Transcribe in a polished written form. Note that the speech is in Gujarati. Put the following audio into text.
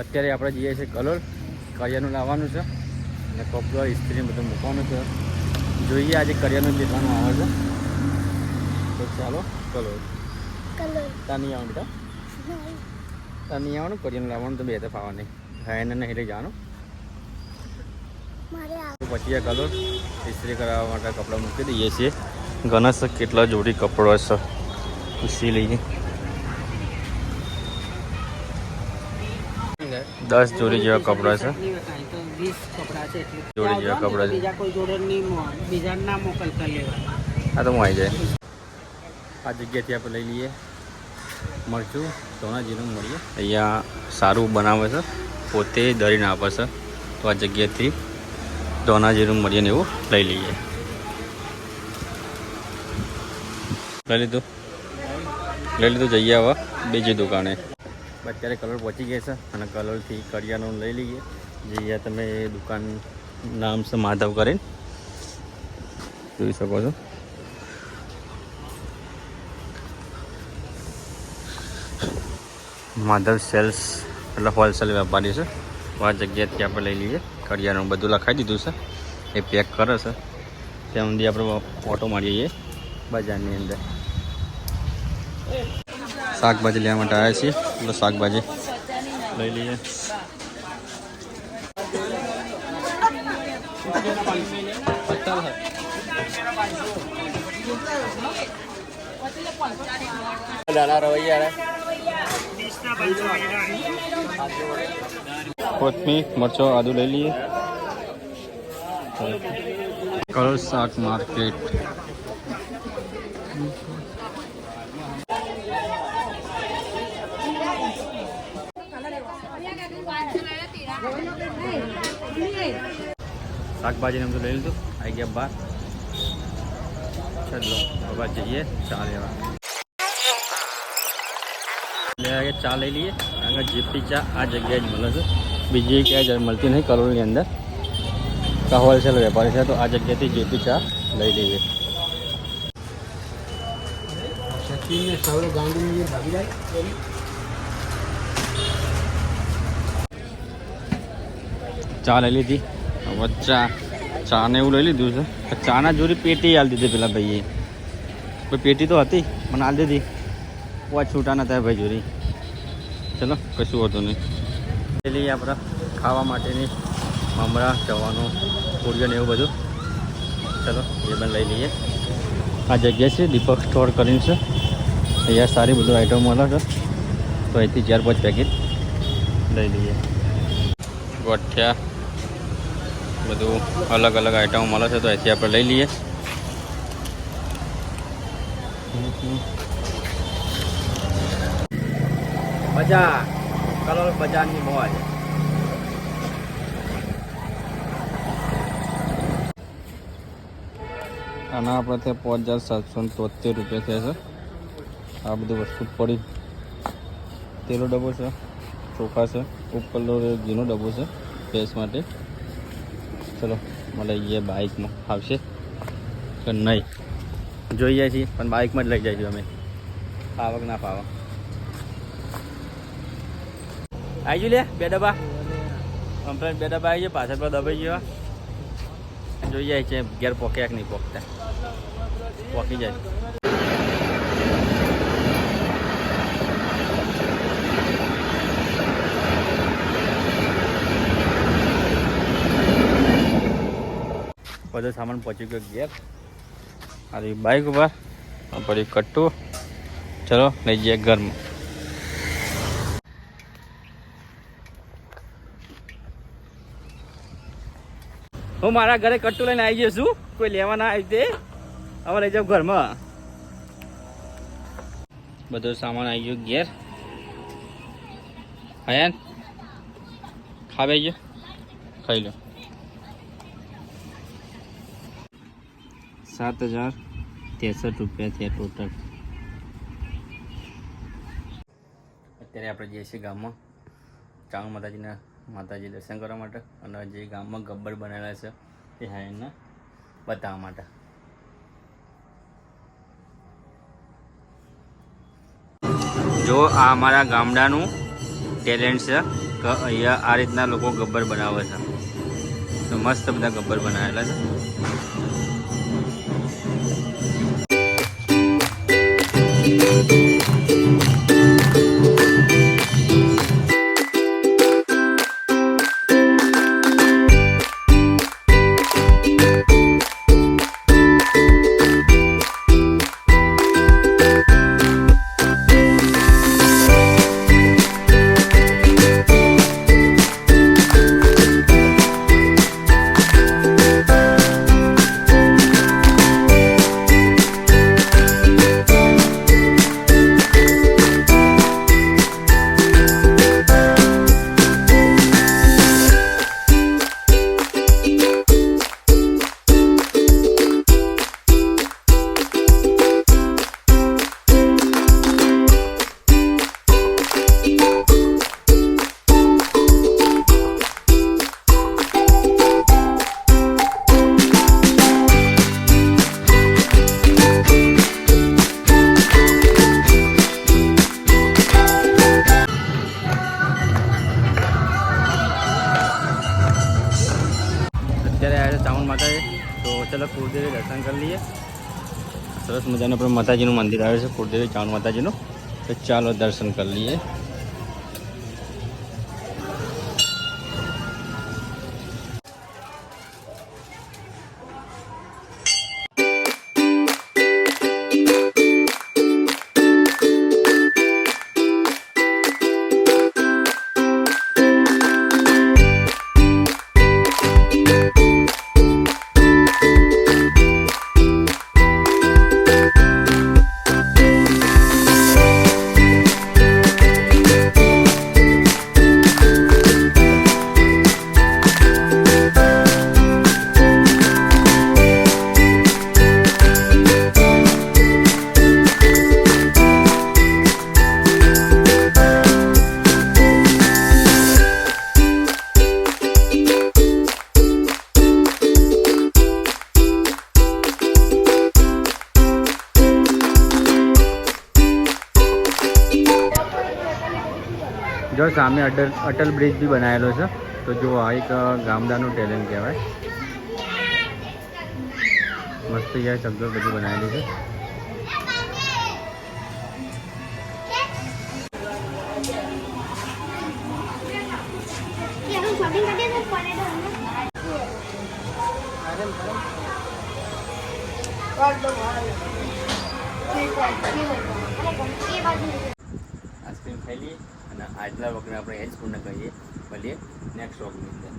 અત્યારે આપણે જઈએ છીએ કલોલ, કરિયાનું લાવવાનું છે અને કપડો ઇસ્ત્રી બધું મૂકવાનું છે. જોઈએ આજે કરિયાનું લેવાનું આવે છે તો ચાલો કલોલ. ત્યાં નહીં આવવાનું બેટા, ત્યાં નહીં આવવાનું. કરિયાનું લાવવાનું તો બે તો ફાવા નહીં, ખાઈને નહીં લઈ જવાનું. પછી કલોલ ઇસ્ત્રી કરાવવા માટે કપડાં મૂકી દઈએ છીએ. ગણેશ કેટલા જોડી કપડો છે પૂછી લઈએ. 10 જોડી જેવા કપડા છે. 20 કપડા છે એટલે જોડી જેવા કપડા છે. બીજા કોઈ જોડે નહીં, બીજા ના મોકલતા લેવા. હા તો હું આવી જાય. આ જગ્યાથી આપણે લઈ લઈએ મરચું, ધોણા જીરું મળીએ. અહીંયા સારું બનાવે છે, પોતે દરીને આપે છે. તો આ જગ્યાથી ધોણા જીરું મળીએ ને એવું લઈ લઈએ. લઈ લીધું જઈએ હવે બીજી દુકાને. અત્યારે કલર પહોંચી ગયા છે અને કલરથી કરિયાનું લઈ લઈએ. જઈએ તમે દુકાન નામ છે માધવ કરીને જોઈ શકો છો. માધવ સેલ્સ એટલે હોલસેલ વેપારી છે. આ જગ્યાથી આપણે લઈ લઈએ. કરિયાનું બધું લખાઈ દીધું છે, એ પેક કરે છે. ત્યાં સુધી આપણે ઓટો મારીએ બજારની અંદર. શાકભાજી લેવા માટે આવ્યા છીએ એટલે શાકભાજી લઈ લઈએ. કોથમીર, મરચો, આદુ લઈ લઈએ. કલોલ શાક માર્કેટ. શાકભાજીને બધું લઈ લીધું. આવી ગયા બહાર. ચલો હવે જઈએ ચા લેવા. ચા લઈ લઈએ. આગળ જેપી ચા આ જગ્યાએ જ મળે છે, બીજી ક્યાંય મળતી નહીં કલોલની અંદર. કા હોલસેલ વેપારી છે તો આ જગ્યાથી જેપી ચા લઈ લઈએ. ચા લઈ લીધી. હવે ચાને એવું લઈ લીધું છે. ચાના જોડી પેટી આલી દીધી પેલા ભાઈએ. કોઈ પેટી તો હતી મને આલી દીધી. કોઈ છૂટા ના થાય ભાઈ જોડી. ચલો કશું હોતું નહીં. લઈ લઈએ આપણે ખાવા માટેની મમરા, ચવાનું, પૂરીઓ ને એવું બધું. ચલો એ પણ લઈ લઈએ. આ જગ્યા છે દીપક સ્ટોર કરીને છે. અહીંયા સારી બધું આઈટમ મળે છે તો અહીંથી 4-5 પેકેટ લઈ લઈએ. ગોઠિયા બધું અલગ અલગ આઈટમો મળે છે તો અહીંથી આપણે લઈ લઈએ. બજાર કલોલ બજારની મોજ. આના આપણે ત્યાં 5773 રૂપિયા થયા છે. આ બધું વસ્તુ પડી. તેલો ડબ્બો છે, ચોખા છે, ઉપરનો ઘીનો ડબ્બો છે ગેસ માટે. ચલો મળે જઈએ. બાઇકમાં આવશે કે નહીં જોઈએ છીએ, પણ બાઇકમાં જ લઈ જઈશું અમે. ફાવક ના ફાવક. આવી ગયું લે 2 ડબ્બા. કમ્પ્લેટ 2 ડબ્બા આવી ગયા. પાછળ પર દબાઈ ગયો. જોઈએ છે ઘેર પોક્યા કે નહીં પોકતા. પોકી જાય. બધો સામાન પહોંચી ગયો ઘેર. આ બાઇક ઉપર પછી કટ્ટું. ચલો લઈ જઈએ ઘરમાં. હું મારા ઘરે કટ્ટુ લઈને આવી ગયો છું. કોઈ લેવા ના આવી તે હવે લઈ જાઉં ઘરમાં. બધો સામાન આવી ગયો ઘેર. હયાન ખાઈ ગયો, ખાઈ લો. 7063 રૂપિયા થયા ટોટલ. અત્યારે આપણે જઈએ છીએ ગામમાં ચાંગ માતાજી દર્શન કરવા માટે અને જે ગામમાં ગબ્બર બનેલા છે તે હાયનને બતાવવા માટે. જો આ અમારા ગામડાનું ટેલેન્ટ છે કે અહીંયા આ રીતના લોકો ગબ્બર બનાવે છે. તો મસ્ત બધા ગબ્બર બનાવેલા છે. અત્યારે આવ્યા છે ચામુંડ માતા. તો ચાલો કુળદેવી દર્શન કરી લઈએ. સરસ મજાનું પણ માતાજીનું મંદિર આવે છે, કુળદેવી ચામુંડ માતાજીનું. તો ચાલો દર્શન કરી લઈએ. જો સામે અટલ બ્રિજ બી બનાવેલો છે. તો જો આ એક ગામડાનું ટેલેન્ટ કહેવાય. મસ્ત યાર સગવડ બધી બનાવેલી છે. આઈસ્ક્રીમ ખાઈ લઈએ અને આજના વખતે આપણે એ જ પૂર્ણ કરીએ. મળીએ નેક્સ્ટ વખતની અંદર.